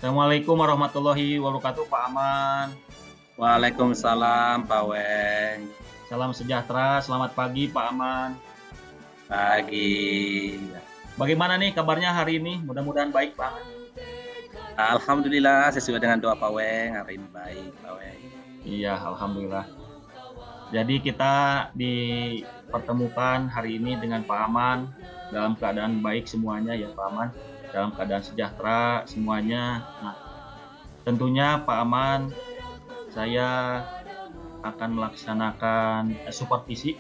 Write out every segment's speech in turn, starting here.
Assalamualaikum warahmatullahi wabarakatuh, Pak Aman. Waalaikumsalam, Pak Weng. Salam sejahtera, selamat pagi, Pak Aman. Pagi. Bagaimana nih kabarnya hari ini? Mudah-mudahan baik, Pak Aman. Alhamdulillah, sesuai dengan doa Pak Weng, hari ini baik, Pak Weng. Iya, alhamdulillah. Jadi kita dipertemukan hari ini dengan Pak Aman dalam keadaan baik semuanya ya, Pak Aman. Dalam keadaan sejahtera semuanya. Nah, tentunya Pak Aman, saya akan melaksanakan supervisi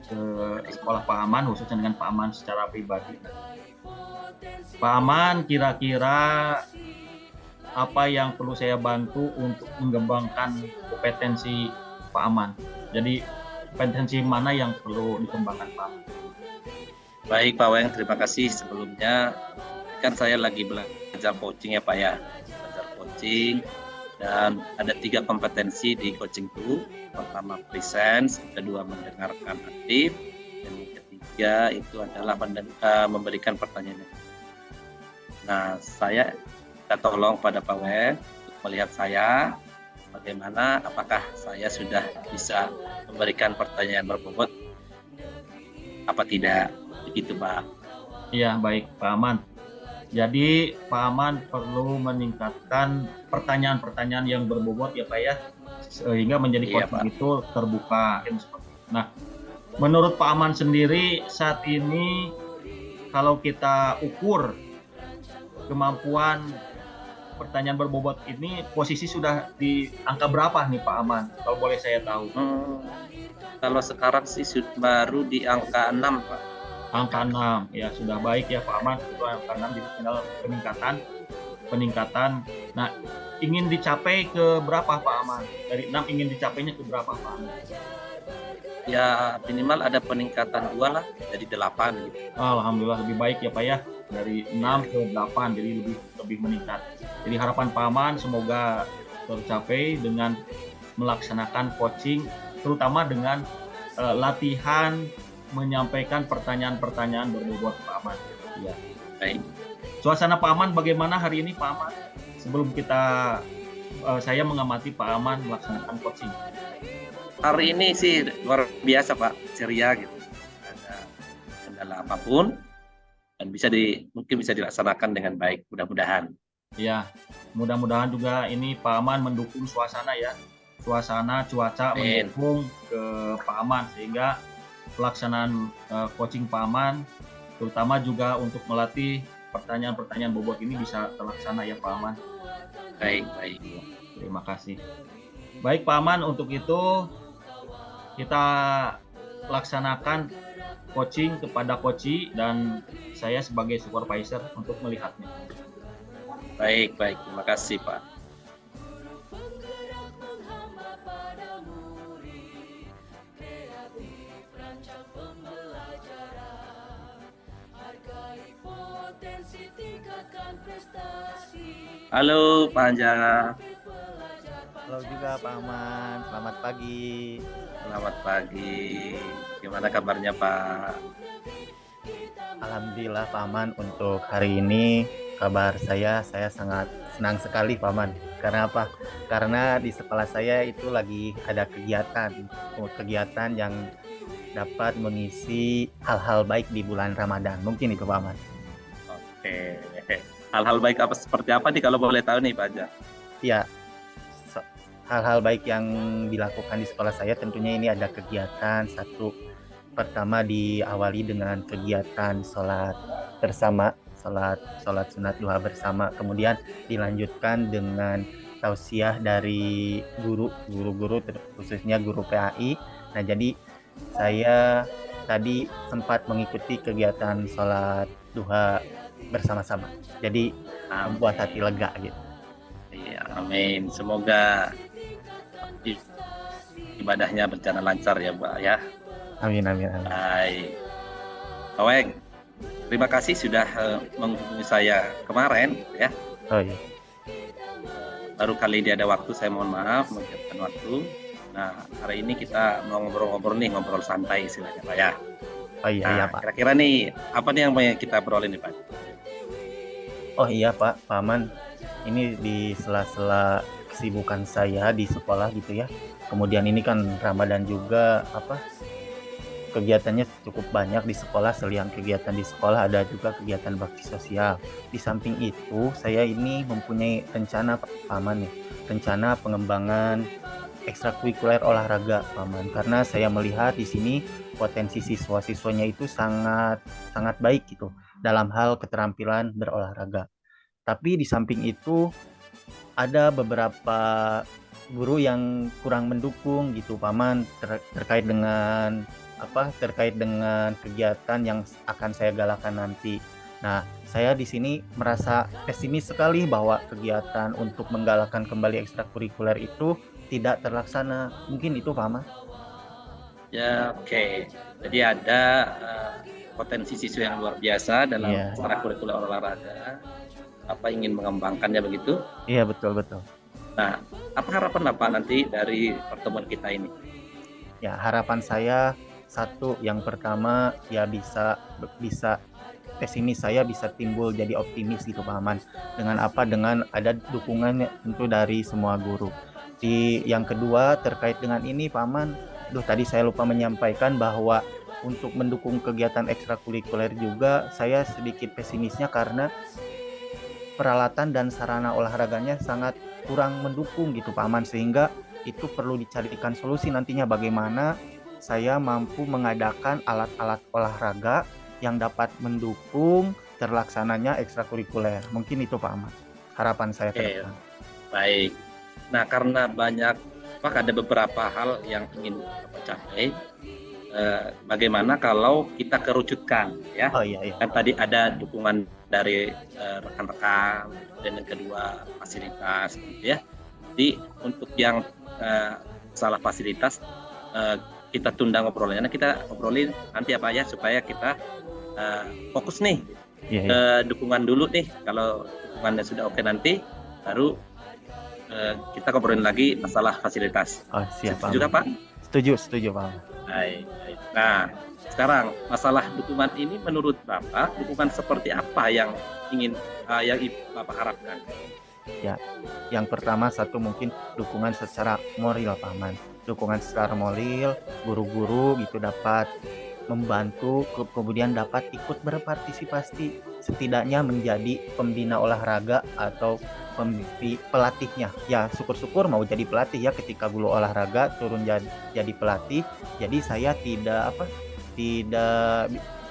ke sekolah Pak Aman, khususnya dengan Pak Aman secara pribadi. Pak Aman, kira-kira apa yang perlu saya bantu untuk mengembangkan kompetensi Pak Aman? Jadi kompetensi mana yang perlu dikembangkan Pak? Baik Pak Weng, terima kasih sebelumnya. Kan saya lagi belajar coaching ya Pak ya. Belajar coaching dan ada 3 kompetensi di coaching itu. Pertama presence, kedua mendengarkan aktif, dan yang ketiga itu adalah memberikan pertanyaan. Nah, saya minta tolong pada Pak Weng untuk melihat saya bagaimana, apakah saya sudah bisa memberikan pertanyaan berbobot apa tidak, begitu Pak. Iya, baik Pak Aman. Jadi Pak Aman perlu meningkatkan pertanyaan-pertanyaan yang berbobot ya Pak ya, sehingga menjadi coaching itu terbuka. Nah, menurut Pak Aman sendiri saat ini kalau kita ukur kemampuan pertanyaan berbobot ini, posisi sudah di angka berapa nih Pak Aman, kalau boleh saya tahu? Kalau sekarang sih baru di angka 6 Pak. Angka 6, ya sudah baik ya Pak Aman, itu angka 6, jadi tinggal peningkatan. Nah, ingin dicapai ke berapa Pak Aman? Dari 6 ingin dicapainya ke berapa Pak Aman? Ya minimal ada peningkatan 2 lah, jadi 8 gitu. Alhamdulillah lebih baik ya Pak ya, dari 6 ke 8, jadi lebih meningkat. Jadi harapan Pak Aman semoga tercapai dengan melaksanakan coaching, terutama dengan latihan menyampaikan pertanyaan-pertanyaan berbobot Pak Aman. Ya. Baik. Suasana Pak Aman bagaimana hari ini Pak Aman? Sebelum saya mengamati Pak Aman melaksanakan coaching. Hari ini sih luar biasa Pak, ceria gitu. Ada kendala apapun dan mungkin bisa dilaksanakan dengan baik, mudah-mudahan. Ya, mudah-mudahan juga ini Pak Aman mendukung suasana ya. Suasana cuaca mendukung ke Pak Aman sehingga pelaksanaan coaching Pak Aman, terutama juga untuk melatih pertanyaan-pertanyaan bobot ini bisa terlaksana ya Pak Aman. Baik. Terima kasih. Baik Pak Aman, untuk itu kita laksanakan coaching kepada coachi dan saya sebagai supervisor untuk melihatnya. Baik, terima kasih Pak. Halo Pak Anja. Halo juga Pak Aman, selamat pagi. Selamat pagi. Gimana kabarnya Pak? Alhamdulillah Pak Aman, untuk hari ini kabar saya sangat senang sekali Pak Aman. Karena apa? Karena di sekolah saya itu lagi ada kegiatan yang dapat mengisi hal-hal baik di bulan Ramadan. Mungkin itu Pak Aman. Oke. Hal-hal baik seperti apa nih kalau boleh tahu nih Pak Anja? Ya, hal-hal baik yang dilakukan di sekolah saya tentunya ini ada kegiatan pertama diawali dengan kegiatan sholat bersama, sholat sunat duha bersama, kemudian dilanjutkan dengan tausiah dari guru-guru khususnya guru PAI. Nah, jadi saya tadi sempat mengikuti kegiatan sholat duha bersama-sama, jadi membuat hati lega gitu. Iya, amin. Semoga ibadahnya berjalan lancar ya Pak ya. Amin. Baik. Pak Weng, terima kasih sudah menghubungi saya kemarin ya. Oh iya. Baru kali ini ada waktu, saya mohon maaf menyiapkan waktu. Nah, hari ini kita mau ngobrol santai istilahnya Pak ya. Oh iya Pak. Kira-kira nih apa nih yang mau kita obrolin nih Pak? Oh iya Pak Aman, ini di sela-sela kesibukan saya di sekolah gitu ya. Kemudian ini kan Ramadan juga, kegiatannya cukup banyak di sekolah. Selain kegiatan di sekolah ada juga kegiatan bakti sosial. Di samping itu saya ini mempunyai rencana Paman nih, rencana pengembangan ekstrakurikuler olahraga Paman, karena saya melihat di sini potensi siswa-siswanya itu sangat sangat baik gitu dalam hal keterampilan berolahraga. Tapi di samping itu ada beberapa guru yang kurang mendukung gitu Paman, terkait dengan terkait dengan kegiatan yang akan saya galakan nanti. Nah, saya di sini merasa pesimis sekali bahwa kegiatan untuk menggalakkan kembali ekstrakurikuler itu tidak terlaksana. Mungkin itu Paman. Ya, oke. Jadi ada potensi siswa yang luar biasa dalam Iya, ekstrakurikuler olahraga, ingin mengembangkannya begitu. iya betul betul. Nah, apa harapan Bapak nanti dari pertemuan kita ini? Ya, harapan saya satu, yang pertama ya bisa bisa pesimis saya bisa timbul jadi optimis gitu Paman. Dengan apa? Dengan ada dukungan tentu dari semua guru. Di yang kedua terkait dengan ini Paman, tadi saya lupa menyampaikan bahwa untuk mendukung kegiatan ekstrakurikuler juga saya sedikit pesimisnya karena peralatan dan sarana olahraganya sangat kurang mendukung gitu Paman, sehingga itu perlu dicarikan solusi nantinya bagaimana saya mampu mengadakan alat-alat olahraga yang dapat mendukung terlaksananya ekstrakurikuler. Mungkin itu Pak Ahmad harapan saya ke Oke, depan. baik. Nah, karena ada beberapa hal yang ingin Bapak capai. Bagaimana kalau kita kerucutkan, ya? Oh iya iya. Kan tadi ada dukungan dari rekan-rekan, dan yang kedua fasilitas, gitu ya. Jadi untuk yang salah fasilitas, kita tunda ngobrolnya. Nah, kita ngobrolin nanti apa ya supaya kita fokus nih Iya, ke iya. dukungan dulu nih. Kalau dukungannya sudah oke nanti baru kita ngobrolin lagi masalah fasilitas. Oh siap Pak Setuju Ahmad. Pak? Setuju Pak Ahmad. Baik. Nah, sekarang masalah dukungan ini menurut Bapak, dukungan seperti apa yang ingin yang Bapak harapkan? Ya, yang pertama satu mungkin dukungan secara moral Pak Ahmad. Dukungan secara moral, guru-guru gitu dapat membantu, kemudian dapat ikut berpartisipasi, setidaknya menjadi pembina olahraga atau pelatihnya. Ya syukur-syukur mau jadi pelatih ya, ketika guru olahraga turun jadi pelatih. Jadi saya tidak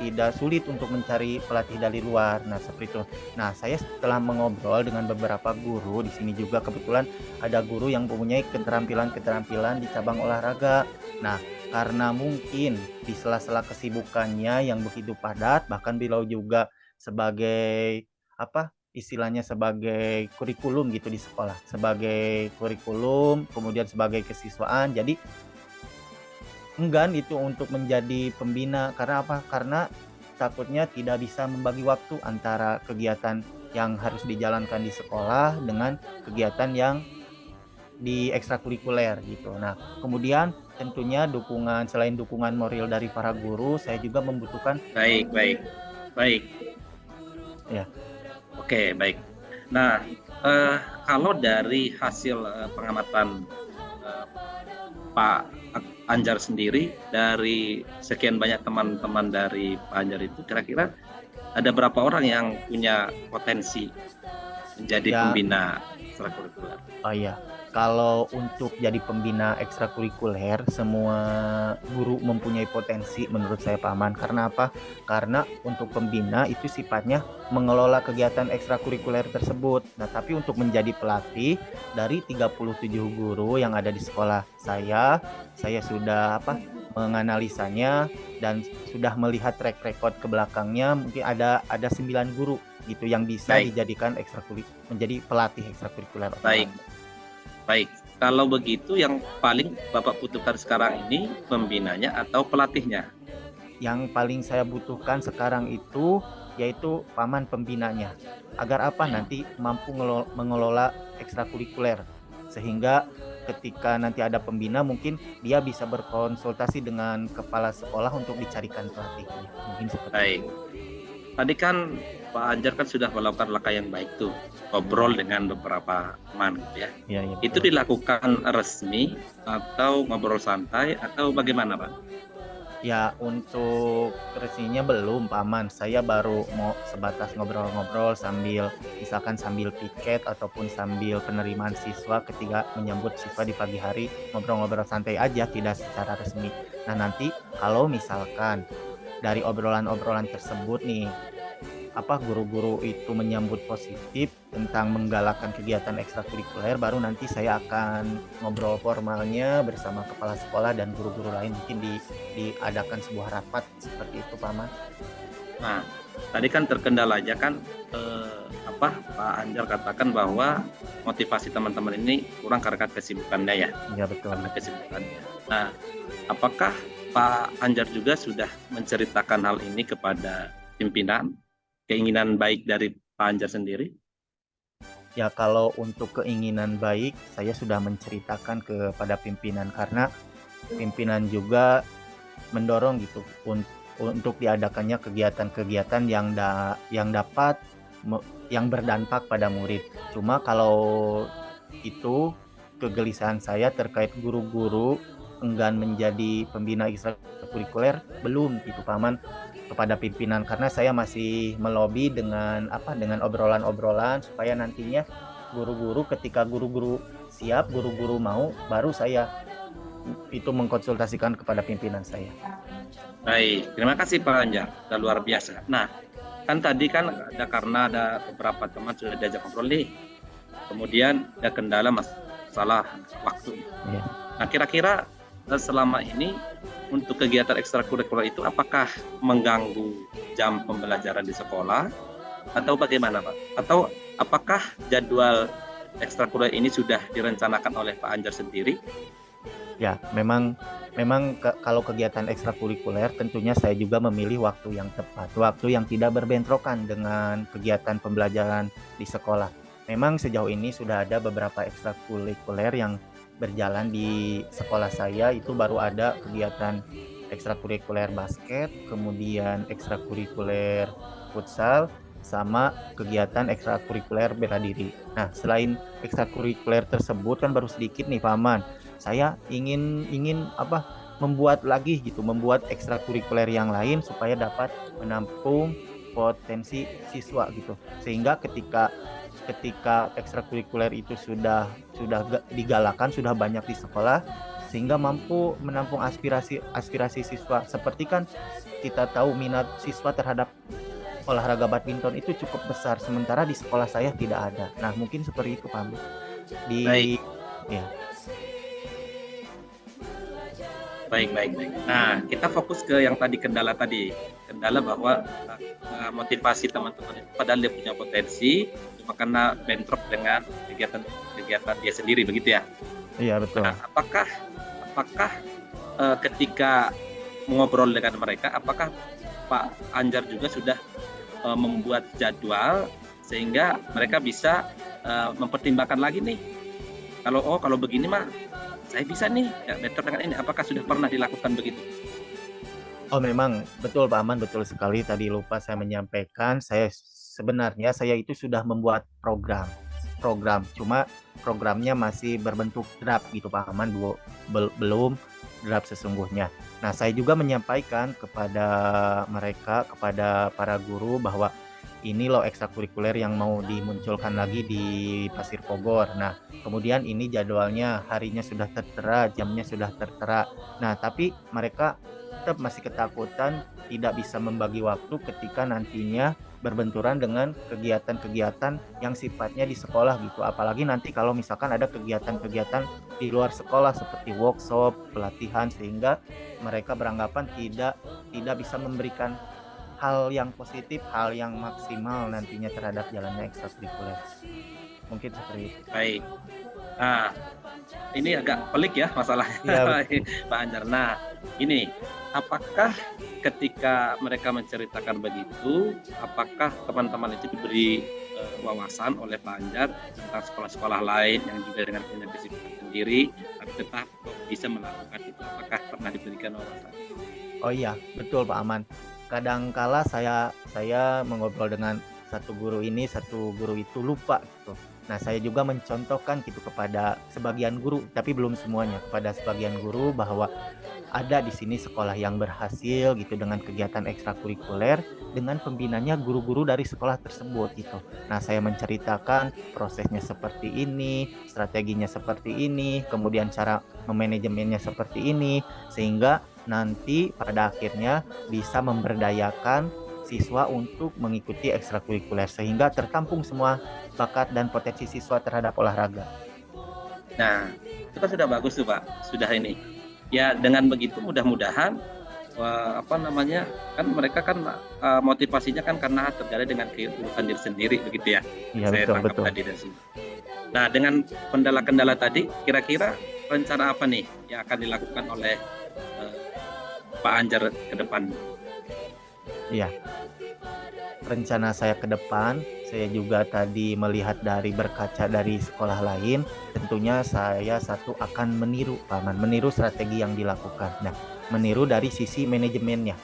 tidak sulit untuk mencari pelatih dari luar. Nah, seperti itu. Nah, saya setelah mengobrol dengan beberapa guru di sini juga, kebetulan ada guru yang mempunyai keterampilan di cabang olahraga. Nah, karena mungkin di sela-sela kesibukannya yang begitu padat, bahkan beliau juga sebagai istilahnya sebagai kurikulum gitu di sekolah, sebagai kurikulum, kemudian sebagai kesiswaan. Jadi enggan itu untuk menjadi pembina, karena apa? Karena takutnya tidak bisa membagi waktu antara kegiatan yang harus dijalankan di sekolah dengan kegiatan yang di ekstrakurikuler gitu. Nah, kemudian tentunya selain dukungan moral dari para guru, saya juga membutuhkan. Baik. Ya. Oke, baik. Nah, kalau dari hasil pengamatan Pak Anjar sendiri, dari sekian banyak teman-teman dari Pak Anjar itu, kira-kira ada berapa orang yang punya potensi menjadi pembina ekstrakurikuler? Oh iya, kalau untuk jadi pembina ekstrakurikuler, semua guru mempunyai potensi menurut saya Pak Aman. Karena apa? Karena untuk pembina itu sifatnya mengelola kegiatan ekstrakurikuler tersebut. Nah, tapi untuk menjadi pelatih, dari 37 guru yang ada di sekolah saya sudah menganalisanya dan sudah melihat track record ke belakangnya. Mungkin ada 9 guru gitu yang bisa dijadikan menjadi pelatih ekstrakurikuler. Baik. Kalau begitu yang paling Bapak butuhkan sekarang ini pembinanya atau pelatihnya? Yang paling saya butuhkan sekarang itu yaitu Paman pembinanya. Agar apa? Nanti mampu mengelola ekstrakurikuler, sehingga ketika nanti ada pembina mungkin dia bisa berkonsultasi dengan kepala sekolah untuk dicarikan pelatihnya. Mungkin seperti Baik. itu. tadi kan Pak Anjar kan sudah melakukan langkah yang baik tuh, ngobrol dengan beberapa teman gitu ya. Iya, iya, Itu betul. dilakukan resmi atau ngobrol santai atau bagaimana, Pak? Ya, untuk resminya belum, Paman. Saya baru mau sebatas ngobrol-ngobrol sambil, misalkan sambil piket ataupun sambil penerimaan siswa ketika menyambut siswa di pagi hari, ngobrol-ngobrol santai aja, tidak secara resmi. Nah, nanti kalau misalkan dari obrolan-obrolan tersebut nih, apa guru-guru itu menyambut positif tentang menggalakkan kegiatan ekstrakurikuler, baru nanti saya akan ngobrol formalnya bersama kepala sekolah dan guru-guru lain, mungkin diadakan sebuah rapat seperti itu, Paman. Nah, tadi kan terkendalanya kan Pak Anjar katakan bahwa motivasi teman-teman ini kurang karena kesibukannya ya, Ya, betul. karena kesibukannya. Nah, apakah Pak Anjar juga sudah menceritakan hal ini kepada pimpinan, keinginan baik dari Pak Anjar sendiri? Ya, kalau untuk keinginan baik, saya sudah menceritakan kepada pimpinan, karena pimpinan juga mendorong gitu untuk diadakannya kegiatan-kegiatan yang dapat yang berdampak pada murid. Cuma kalau itu kegelisahan saya terkait guru-guru enggan menjadi pembina ekstrakurikuler, belum gitu, Paman, kepada pimpinan, karena saya masih melobi dengan obrolan-obrolan supaya nantinya guru-guru, ketika guru-guru siap, guru-guru mau, baru saya itu mengkonsultasikan kepada pimpinan saya. Baik, terima kasih Pak Anjar, sudah luar biasa. Nah, kan tadi kan karena ada beberapa teman sudah diajak ngobrol nih, kemudian ada kendala masalah waktu. Ya. Nah, kira-kira selama ini untuk kegiatan ekstrakurikuler itu apakah mengganggu jam pembelajaran di sekolah atau bagaimana, Pak? Atau apakah jadwal ekstrakurikuler ini sudah direncanakan oleh Pak Anjar sendiri? Ya, memang kalau kegiatan ekstrakurikuler tentunya saya juga memilih waktu yang tepat, waktu yang tidak berbentrokan dengan kegiatan pembelajaran di sekolah. Memang sejauh ini sudah ada beberapa ekstrakurikuler yang berjalan di sekolah saya, itu baru ada kegiatan ekstrakurikuler basket, kemudian ekstrakurikuler futsal, sama kegiatan ekstrakurikuler bela diri. Nah, selain ekstrakurikuler tersebut kan baru sedikit nih, Paman. Saya ingin membuat lagi gitu, membuat ekstrakurikuler yang lain supaya dapat menampung potensi siswa gitu. Sehingga ketika ekstrakurikuler itu sudah digalakan, sudah banyak di sekolah, sehingga mampu menampung aspirasi siswa. Seperti kan kita tahu minat siswa terhadap olahraga badminton itu cukup besar, sementara di sekolah saya tidak ada. Nah, mungkin seperti itu, Pak. Baik. Ya. Baik. Nah, kita fokus ke yang tadi, kendala bahwa motivasi teman-teman itu padahal dia punya potensi, cuma karena bentrok dengan kegiatan dia sendiri, begitu ya? Iya, betul. Nah, apakah ketika mengobrol dengan mereka, apakah Pak Anjar juga sudah membuat jadwal sehingga mereka bisa mempertimbangkan lagi nih, kalau begini mah saya bisa nih ya, bentrok dengan ini. Apakah sudah pernah dilakukan begitu? Oh, memang betul, Pak Aman, betul sekali. Tadi lupa saya menyampaikan, sebenarnya saya itu sudah membuat program, cuma programnya masih berbentuk draft gitu, Pak Aman, belum draft sesungguhnya. Nah, saya juga menyampaikan kepada mereka, kepada para guru, bahwa ini loh ekstrakurikuler yang mau dimunculkan lagi di Pasir Pogor. Nah, kemudian ini jadwalnya, harinya sudah tertera, jamnya sudah tertera. Nah, tapi mereka tetap masih ketakutan tidak bisa membagi waktu ketika nantinya berbenturan dengan kegiatan-kegiatan yang sifatnya di sekolah gitu. Apalagi nanti kalau misalkan ada kegiatan-kegiatan di luar sekolah seperti workshop, pelatihan, sehingga mereka beranggapan tidak bisa memberikan hal yang positif, hal yang maksimal nantinya terhadap jalannya ekstrakurikuler. Mungkin seperti itu. Baik. Nah, ini agak pelik ya masalahnya, ya, Pak Anjar. Nah, ini apakah ketika mereka menceritakan begitu, apakah teman-teman itu diberi wawasan oleh Pak Anjar tentang sekolah-sekolah lain yang juga dengan punya disiplin sendiri, tapi tetap bisa melakukan itu? Apakah pernah diberikan wawasan? Oh iya, betul, Pak Aman. kadangkala saya mengobrol dengan satu guru ini, satu guru itu lupa gitu. Nah, saya juga mencontohkan gitu kepada sebagian guru, tapi belum semuanya, kepada sebagian guru bahwa ada di sini sekolah yang berhasil gitu dengan kegiatan ekstrakurikuler dengan pembinanya guru-guru dari sekolah tersebut gitu. Nah, saya menceritakan prosesnya seperti ini, strateginya seperti ini, kemudian cara memanajemennya seperti ini, sehingga nanti pada akhirnya bisa memberdayakan siswa untuk mengikuti ekstrakurikuler sehingga tertampung semua bakat dan potensi siswa terhadap olahraga. Nah, itu kan sudah bagus tuh Pak, sudah ini. Ya dengan begitu mudah-mudahan apa namanya kan mereka kan motivasinya kan karena terkait dengan kehidupan diri sendiri begitu ya. Iya, Saya betul, tangkap betul. tadi dari sini. Nah dengan kendala-kendala tadi, kira-kira rencana apa nih yang akan dilakukan oleh Pak Anjar ke depan? Iya. Rencana saya ke depan, saya juga tadi melihat dari berkaca dari sekolah lain, tentunya saya satu akan meniru Paman, meniru strategi yang dilakukan. Nah, meniru dari sisi manajemennya.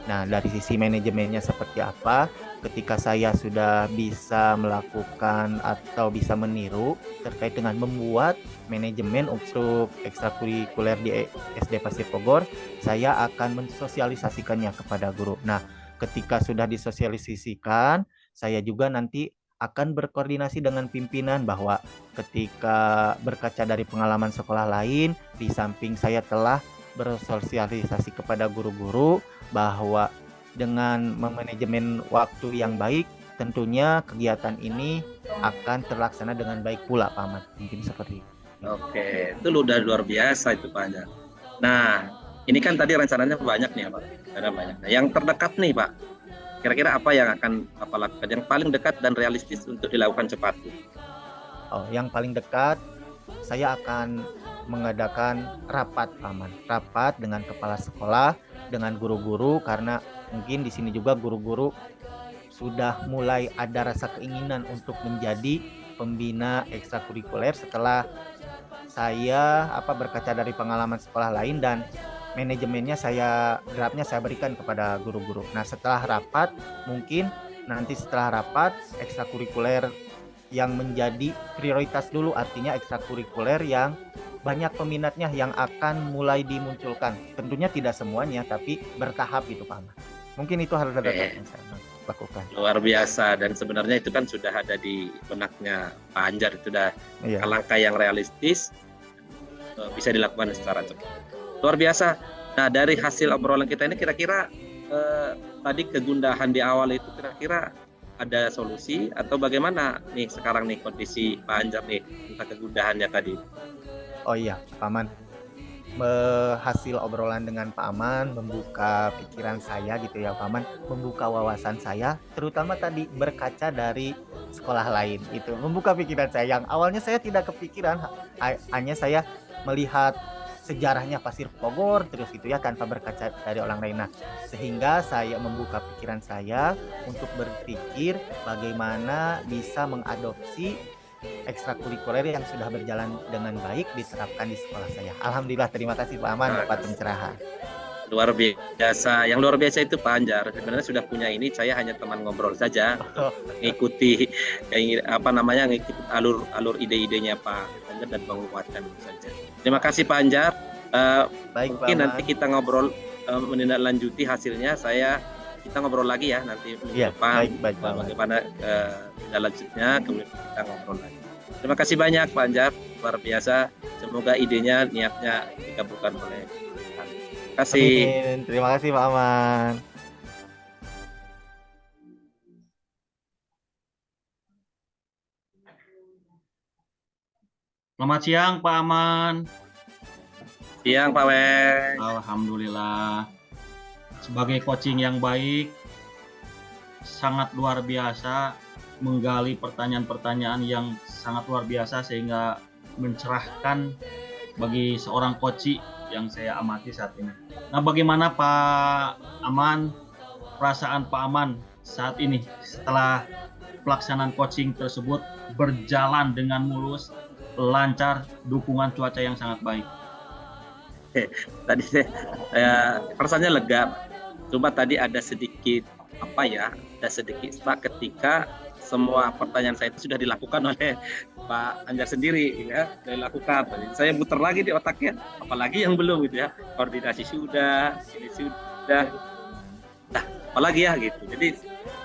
Nah, dari sisi manajemennya seperti apa? Ketika saya sudah bisa melakukan atau bisa meniru terkait dengan membuat manajemen untuk ekstrakurikuler di SD Pasir Bogor, saya akan mensosialisasikannya kepada guru. Nah, ketika sudah disosialisasikan, saya juga nanti akan berkoordinasi dengan pimpinan bahwa ketika berkaca dari pengalaman sekolah lain, di samping saya telah bersosialisasi kepada guru-guru bahwa dengan memanajemen waktu yang baik, tentunya kegiatan ini akan terlaksana dengan baik pula, Paman. Mungkin seperti itu. Oke, itu udah luar biasa itu Pak Anjar. Nah, ini kan tadi rencananya banyak nih ya Pak. Ada banyak. Nah, yang terdekat nih Pak, kira-kira apa yang akan Bapak lakukan? Yang paling dekat dan realistis untuk dilakukan cepat? Oh, yang paling dekat, saya akan mengadakan rapat, Paman. Rapat dengan kepala sekolah, dengan guru-guru, karena mungkin di sini juga guru-guru sudah mulai ada rasa keinginan untuk menjadi pembina ekstrakurikuler setelah saya berkaca dari pengalaman sekolah lain dan manajemennya draftnya saya berikan kepada guru-guru. Nah, setelah rapat, mungkin nanti setelah rapat ekstrakurikuler yang menjadi prioritas dulu, artinya ekstrakurikuler yang banyak peminatnya yang akan mulai dimunculkan. Tentunya tidak semuanya, tapi bertahap itu Pak Ahmad. Mungkin itu hal terdekat yang saya lakukan. Luar biasa, dan sebenarnya itu kan sudah ada di benaknya Pak Anjar, itu sudah langkah yang realistis, bisa dilakukan secara cepat. Luar biasa. Nah, dari hasil obrolan kita ini kira-kira tadi kegundahan di awal itu kira-kira ada solusi atau bagaimana nih sekarang nih kondisi Pak Anjar nih tentang kegundahannya tadi? Oh iya, Pak Aman. Hasil obrolan dengan Pak Aman membuka pikiran saya gitu ya Pak Aman, membuka wawasan saya, terutama tadi berkaca dari sekolah lain itu, membuka pikiran saya yang awalnya saya tidak kepikiran, hanya saya melihat sejarahnya Pasir Bogor terus gitu ya tanpa berkaca dari orang lain. Nah, sehingga saya membuka pikiran saya untuk berpikir bagaimana bisa mengadopsi ekstrakurikuler yang sudah berjalan dengan baik diterapkan di sekolah saya. Alhamdulillah, terima kasih Pak Aman dapat pencerahan. Luar biasa. Yang luar biasa itu Pak Anjar. Sebenarnya sudah punya ini, saya hanya teman ngobrol saja, ngikuti ngikuti alur ide-idenya Pak Anjar dan menguatkan saja. Terima kasih Pak Anjar. Baik, mungkin Pak nanti kita ngobrol menindaklanjuti hasilnya. Kita ngobrol lagi ya nanti ya, depan bagaimana lanjutnya, kemudian kita ngobrol lagi. Terima kasih banyak Pak Anjar, luar biasa. Semoga idenya, niatnya dikabulkan oleh Tuhan. Terima kasih. Terima kasih Pak Aman. Selamat siang Pak Aman. Siang Pak Weng. Alhamdulillah. Sebagai coaching yang baik, sangat luar biasa, menggali pertanyaan-pertanyaan yang sangat luar biasa sehingga mencerahkan bagi seorang coach yang saya amati saat ini. Nah, bagaimana Pak Aman, perasaan Pak Aman saat ini setelah pelaksanaan coaching tersebut berjalan dengan mulus, lancar, dukungan cuaca yang sangat baik? Tadi saya rasanya lega. Cuma tadi ada sedikit ada sedikit stuck ketika semua pertanyaan saya itu sudah dilakukan oleh Pak Anjar sendiri, ya, sudah dilakukan. Jadi saya muter lagi di otaknya, apalagi yang belum gitu ya. Koordinasi sudah, ini sudah, nah, apalagi ya gitu. Jadi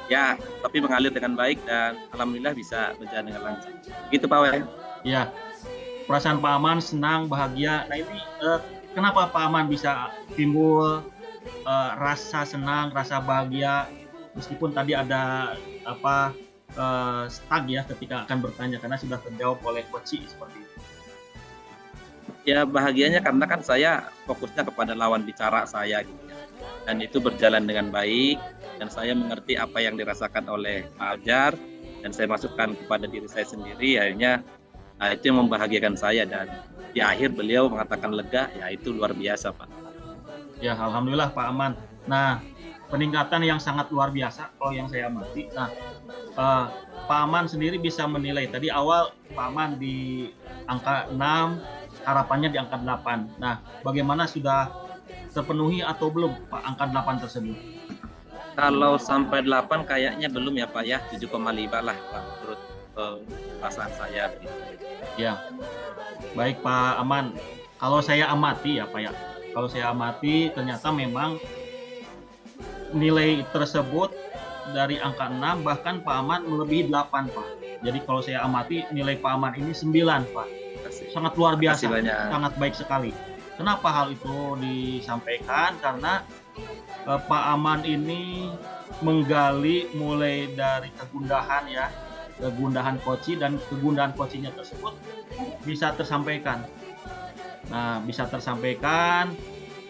ya, tapi mengalir dengan baik dan alhamdulillah bisa berjalan dengan lancar. Gitu Pak Wen. Ya, perasaan Pak Aman senang, bahagia. Nah ini kenapa Pak Aman bisa timbul rasa senang, rasa bahagia, meskipun tadi ada stuck ya ketika akan bertanya karena sudah terjawab oleh Coach seperti itu. Ya bahagianya karena kan saya fokusnya kepada lawan bicara saya gitu ya. Dan itu berjalan dengan baik dan saya mengerti apa yang dirasakan oleh Pak Anjar dan saya masukkan kepada diri saya sendiri, akhirnya itu yang membahagiakan saya dan di akhir beliau mengatakan lega, ya itu luar biasa Pak. Ya alhamdulillah Pak Aman. Nah peningkatan yang sangat luar biasa kalau yang saya amati. Nah Pak Aman sendiri bisa menilai tadi awal Pak Aman di angka 6, harapannya di angka 8. Nah bagaimana, sudah terpenuhi atau belum Pak angka 8 tersebut? Kalau sampai 8 kayaknya belum ya Pak ya, 7,5 lah Pak menurut perasaan saya. Ya, baik Pak Aman. Kalau saya amati ya Pak ya, kalau saya amati ternyata memang nilai tersebut dari angka 6 bahkan Pak Aman melebihi 8 Pak. Jadi kalau saya amati nilai Pak Aman ini 9 Pak. Sangat luar biasa, sangat baik sekali. Kenapa hal itu disampaikan? Karena Pak Aman ini menggali mulai dari kegundahan ya, kegundahan Koci, dan kegundahan Kocinya tersebut bisa tersampaikan. Nah, bisa tersampaikan,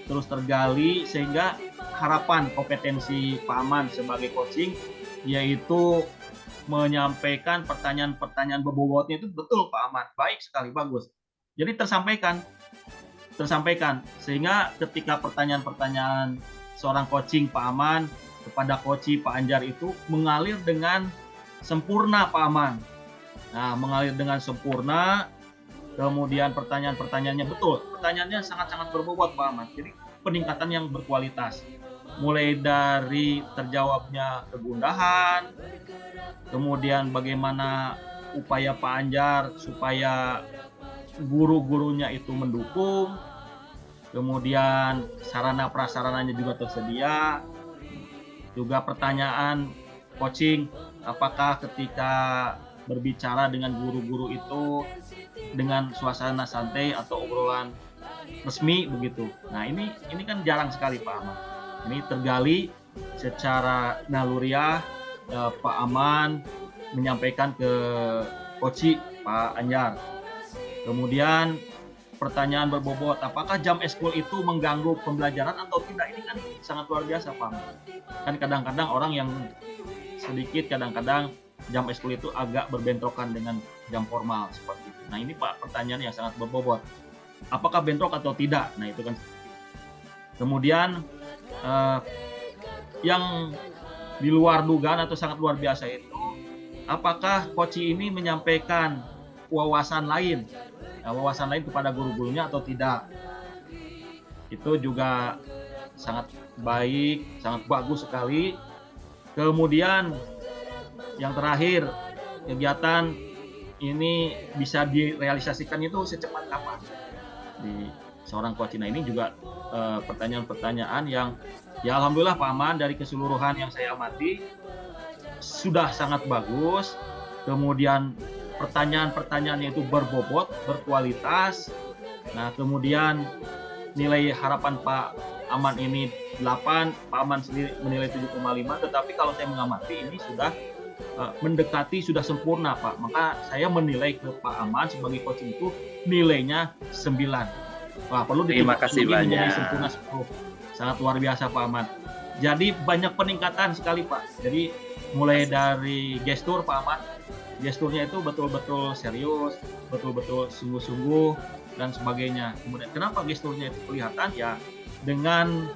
terus tergali sehingga harapan kompetensi Pak Aman sebagai coaching yaitu menyampaikan pertanyaan-pertanyaan berbobotnya itu betul Pak Aman, baik sekali, bagus. Jadi tersampaikan sehingga ketika pertanyaan-pertanyaan seorang coaching Pak Aman kepada coach Pak Anjar itu mengalir dengan sempurna Pak Aman. Nah, mengalir dengan sempurna, kemudian pertanyaan-pertanyaannya betul, pertanyaannya sangat-sangat berbobot Pak Aman. Jadi peningkatan yang berkualitas. Mulai dari terjawabnya kegundahan, kemudian bagaimana upaya Pak Anjar supaya guru-gurunya itu mendukung, kemudian sarana prasarananya juga tersedia, juga pertanyaan coaching, apakah ketika berbicara dengan guru-guru itu dengan suasana santai atau obrolan resmi begitu. Nah ini kan jarang sekali Pak Aman. Ini tergali secara naluriah, Pak Aman menyampaikan ke coach Pak Anjar. Kemudian pertanyaan berbobot, apakah jam eskul itu mengganggu pembelajaran atau tidak? Ini kan sangat luar biasa Pak Aman. Kan kadang-kadang orang yang sedikit kadang-kadang jam eskul itu agak berbentrokan dengan jam formal seperti itu. Nah ini Pak pertanyaan yang sangat berbobot. Apakah bentrok atau tidak? Nah itu kan. Kemudian yang di luar dugaan atau sangat luar biasa itu, apakah coach ini menyampaikan wawasan lain kepada guru-gurunya atau tidak? Itu juga sangat baik, sangat bagus sekali. Kemudian yang terakhir, kegiatan ini bisa direalisasikan itu secepat kapan? Di seorang coach ini juga pertanyaan-pertanyaan yang ya alhamdulillah Pak Aman dari keseluruhan yang saya amati sudah sangat bagus. Kemudian pertanyaan-pertanyaannya itu berbobot, berkualitas. Nah, kemudian nilai harapan Pak Aman ini 8, Pak Aman sendiri menilai 7,5, tetapi kalau saya mengamati ini sudah mendekati, sudah sempurna Pak. Maka saya menilai ke Pak Aman sebagai coach itu nilainya 9. Wah, perlu terima kasih banyak. Sempurna 10. Sangat luar biasa Pak Aman. Jadi banyak peningkatan sekali Pak. Jadi mulai dari gestur Pak Aman, gesturnya itu betul-betul serius, betul-betul sungguh-sungguh dan sebagainya. Kemudian kenapa gesturnya itu kelihatan? Ya dengan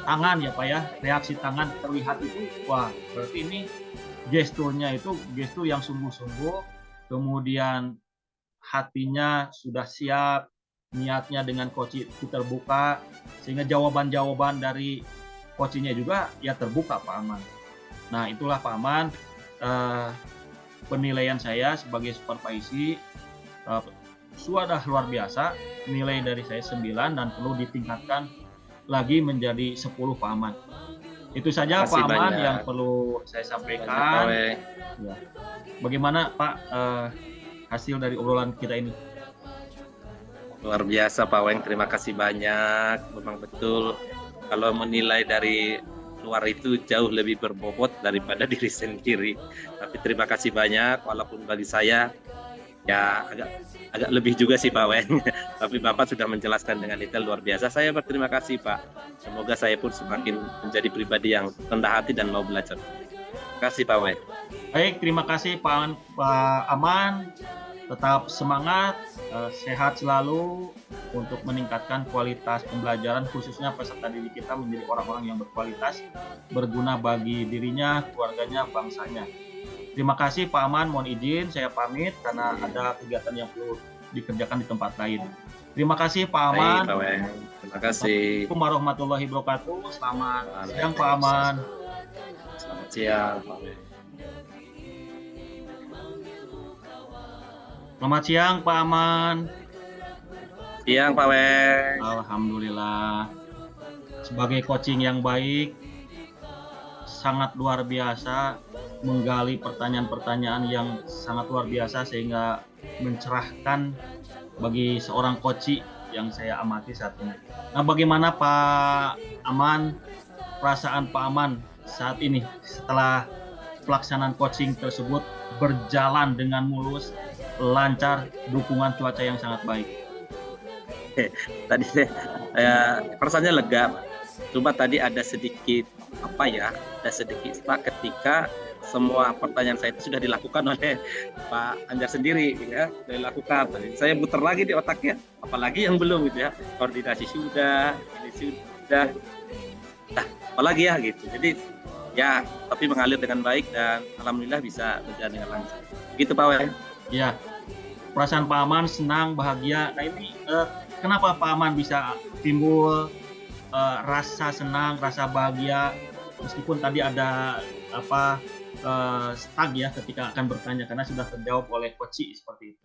tangan ya Pak ya, reaksi tangan terlihat itu, wah berarti ini gesturnya itu gestur yang sungguh-sungguh, kemudian hatinya sudah siap, niatnya dengan coach itu terbuka, sehingga jawaban-jawaban dari coachingnya juga ya terbuka Pak Aman. Nah itulah Pak Aman, penilaian saya sebagai supervisi sudah luar biasa. Nilai dari saya 9 dan perlu ditingkatkan lagi menjadi 10 Pak Aman. Itu saja Terima kasih Pak Aman banyak. yang perlu saya Banyak, Pak sampaikan. Weng. Ya. Bagaimana Pak hasil dari obrolan kita ini? Luar biasa Pak Weng, terima kasih banyak. Memang betul kalau menilai dari luar itu jauh lebih berbobot daripada diri sendiri. Tapi terima kasih banyak, walaupun bagi saya ya agak lebih juga sih Pak Weng. Tapi Bapak sudah menjelaskan dengan detail luar biasa. Saya berterima kasih Pak. Semoga saya pun semakin menjadi pribadi yang rendah hati dan mau belajar. Terima kasih Pak Weng. Baik, terima kasih Pak Aman. Tetap semangat, sehat selalu untuk meningkatkan kualitas pembelajaran, khususnya peserta didik kita menjadi orang-orang yang berkualitas, berguna bagi dirinya, keluarganya, bangsanya. Terima kasih Pak Aman, mohon izin saya pamit karena ada kegiatan yang perlu dikerjakan di tempat lain. Terima kasih Pak Aman. Baik, Pak Weng. Terima kasih. Assalamualaikum warahmatullahi wabarakatuh. Selamat siang Pak Aman. Selamat siang Pak Weng. Selamat siang Pak Aman. Siang Pak Weng. Alhamdulillah. Sebagai coaching yang baik, sangat luar biasa, menggali pertanyaan-pertanyaan yang sangat luar biasa sehingga mencerahkan bagi seorang coach yang saya amati saat ini. Nah, bagaimana Pak Aman, perasaan Pak Aman saat ini setelah pelaksanaan coaching tersebut berjalan dengan mulus, lancar, dukungan cuaca yang sangat baik? Tadi saya perasaannya lega, cuma tadi ada sedikit ada sedikit Pak ketika semua pertanyaan saya itu sudah dilakukan oleh Pak Anjar sendiri, ya, sudah dilakukan. Saya putar lagi di otaknya, apalagi yang belum gitu ya, koordinasi sudah, ini sudah, nah, apalagi ya gitu. Jadi ya, tapi mengalir dengan baik dan alhamdulillah bisa berjalan dengan lancar. Gitu Pak Weng. Ya, perasaan Pak Aman senang, bahagia. Nah ini kenapa Pak Aman bisa timbul rasa senang, rasa bahagia meskipun tadi ada stuck ya ketika akan bertanya karena sudah terjawab oleh coach seperti itu.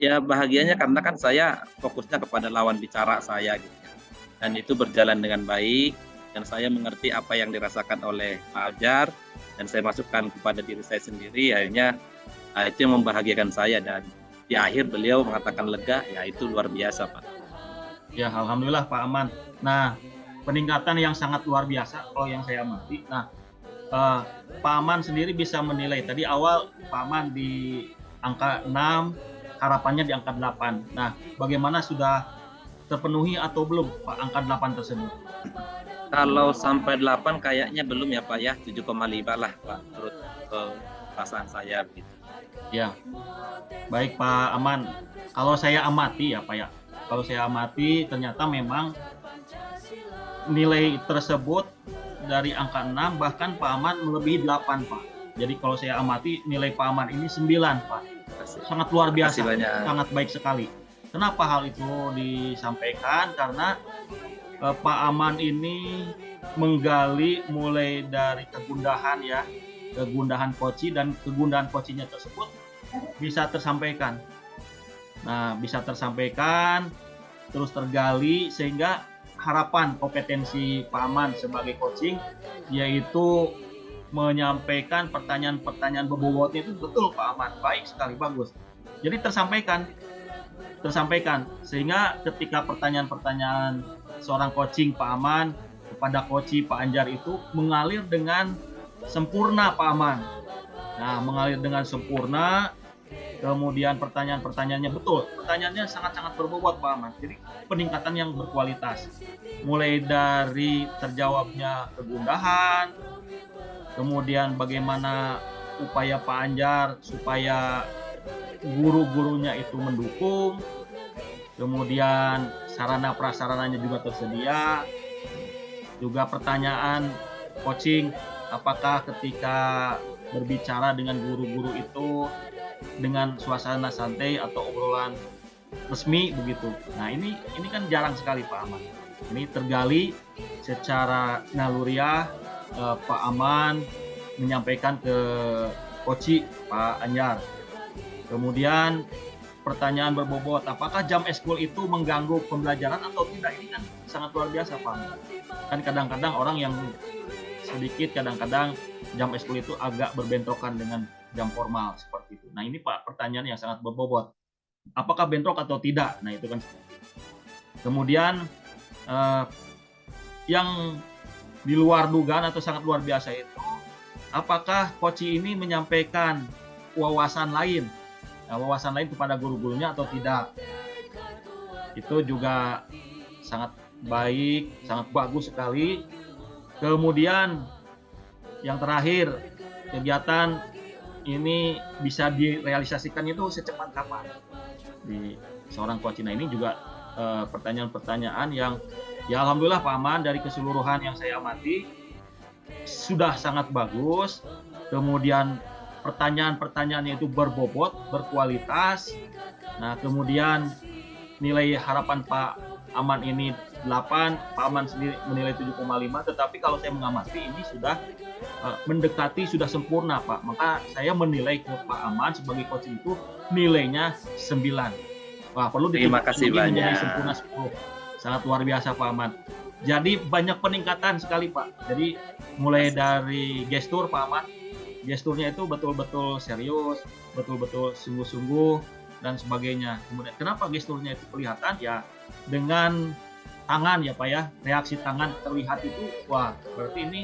Ya bahagianya karena kan saya fokusnya kepada lawan bicara saya gitu. Dan itu berjalan dengan baik dan saya mengerti apa yang dirasakan oleh Pak Anjar dan saya masukkan kepada diri saya sendiri, akhirnya itu yang membahagiakan saya dan di akhir beliau mengatakan lega, ya itu luar biasa Pak. Ya alhamdulillah Pak Aman. Nah peningkatan yang sangat luar biasa kalau yang saya amati. Nah Pak Aman sendiri bisa menilai tadi awal Pak Aman di angka 6, harapannya di angka 8. Nah bagaimana, sudah terpenuhi atau belum Pak angka 8 tersebut? Kalau sampai 8 kayaknya belum ya Pak ya, 7,5 lah Pak menurut perasaan saya begitu. Ya, baik Pak Aman. Kalau saya amati ya Pak ya, kalau saya amati ternyata memang nilai tersebut dari angka 6 bahkan Pak Aman melebihi 8 Pak. Jadi kalau saya amati nilai Pak Aman ini 9 Pak. Sangat luar biasa, sangat baik sekali. Kenapa hal itu disampaikan? Karena Pak Aman ini menggali mulai dari kegundahan ya, kegundahan coach dan kegundahan coachnya tersebut bisa tersampaikan. Nah, bisa tersampaikan, terus tergali sehingga harapan kompetensi Pak Aman sebagai coaching yaitu menyampaikan pertanyaan-pertanyaan bebobotnya itu betul Pak Aman, baik sekali, bagus. Jadi tersampaikan sehingga ketika pertanyaan-pertanyaan seorang coaching Pak Aman kepada coach Pak Anjar itu mengalir dengan sempurna Pak Aman. Nah, mengalir dengan sempurna, kemudian pertanyaan-pertanyaannya betul, pertanyaannya sangat-sangat berbobot Pak Aman. Jadi peningkatan yang berkualitas, mulai dari terjawabnya kegundahan, kemudian bagaimana upaya Pak Anjar supaya guru-gurunya itu mendukung, kemudian sarana prasarananya juga tersedia, juga pertanyaan coaching apakah ketika berbicara dengan guru-guru itu dengan suasana santai atau obrolan resmi begitu. Nah ini kan jarang sekali Pak Aman. Ini tergali secara naluriah, Pak Aman menyampaikan ke Koci Pak Anyar. Kemudian pertanyaan berbobot, apakah jam eskul itu mengganggu pembelajaran atau tidak? Ini kan sangat luar biasa, Pak. Kan kadang-kadang orang yang sedikit, kadang-kadang jam eskul itu agak berbentrokan dengan jam formal seperti itu. Nah ini Pak, pertanyaan yang sangat berbobot. Apakah bentrok atau tidak? Nah itu kan. Kemudian yang di luar dugaan atau sangat luar biasa itu, apakah Koci ini menyampaikan wawasan lain kepada guru-gurunya atau tidak? Itu juga sangat baik, sangat bagus sekali. Kemudian yang terakhir, kegiatan ini bisa direalisasikan itu secepat kapan? Di seorang Koci. Nah ini juga pertanyaan-pertanyaan yang ya alhamdulillah Pak Aman, dari keseluruhan yang saya amati sudah sangat bagus. Kemudian pertanyaan-pertanyaannya itu berbobot, berkualitas. Nah, kemudian nilai harapan Pak Aman ini 8, Pak Aman sendiri menilai 7,5, tetapi kalau saya mengamati ini sudah mendekati, sudah sempurna, Pak. Maka saya menilai ke Pak Aman sebagai coach itu nilainya 9. Wah, perlu Terima kasih banyak. menjadi sempurna 10. Sangat luar biasa Pak Aman. Jadi banyak peningkatan sekali Pak. Jadi mulai dari gestur Pak Aman, gesturnya itu betul-betul serius, betul-betul sungguh-sungguh dan sebagainya. Kemudian kenapa gesturnya itu kelihatan? Ya dengan tangan ya Pak ya, reaksi tangan terlihat itu, wah berarti ini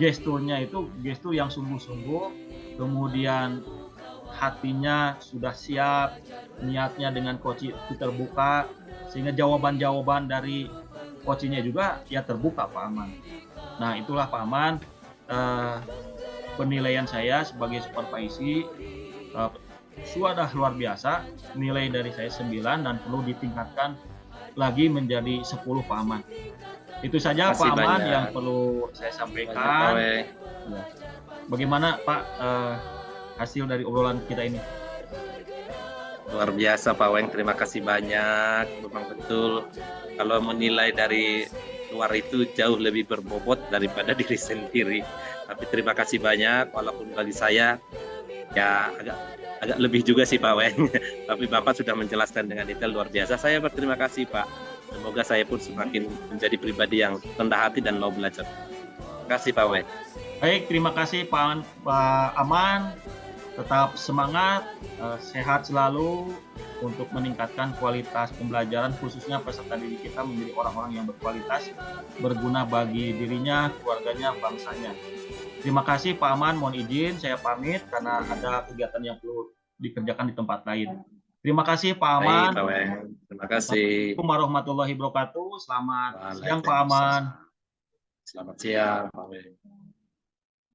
gesturnya itu gestur yang sungguh-sungguh, kemudian hatinya sudah siap, niatnya dengan coach itu terbuka, sehingga jawaban-jawaban dari coachnya juga ya terbuka Pak Aman. Nah itulah Pak Aman, penilaian saya sebagai supervisi sudah luar biasa, nilai dari saya 9 dan perlu ditingkatkan lagi menjadi 10 Pak Aman. Itu saja Pak Aman banyak yang perlu saya sampaikan. Ya. Bagaimana Pak hasil dari obrolan kita ini? Luar biasa Pak Weng, terima kasih banyak. Memang betul kalau menilai dari luar itu jauh lebih berbobot daripada diri sendiri. Tapi terima kasih banyak, walaupun bagi saya ya agak lebih juga sih Pak Weng. Tapi Bapak sudah menjelaskan dengan detail luar biasa. Saya berterima kasih Pak. Semoga saya pun semakin menjadi pribadi yang rendah hati dan mau belajar. Terima kasih Pak Weng. Baik, terima kasih Pak Aman. Tetap semangat, sehat selalu untuk meningkatkan kualitas pembelajaran, khususnya peserta didik kita menjadi orang-orang yang berkualitas, berguna bagi dirinya, keluarganya, bangsanya. Terima kasih Pak Aman, mohon izin saya pamit karena ada kegiatan yang perlu dikerjakan di tempat lain. Terima kasih Pak Aman. Baik, Pak Weng. Terima kasih. Assalamualaikum warahmatullahi wabarakatuh. Selamat siang Pak Aman. Selamat siang Pak Weng.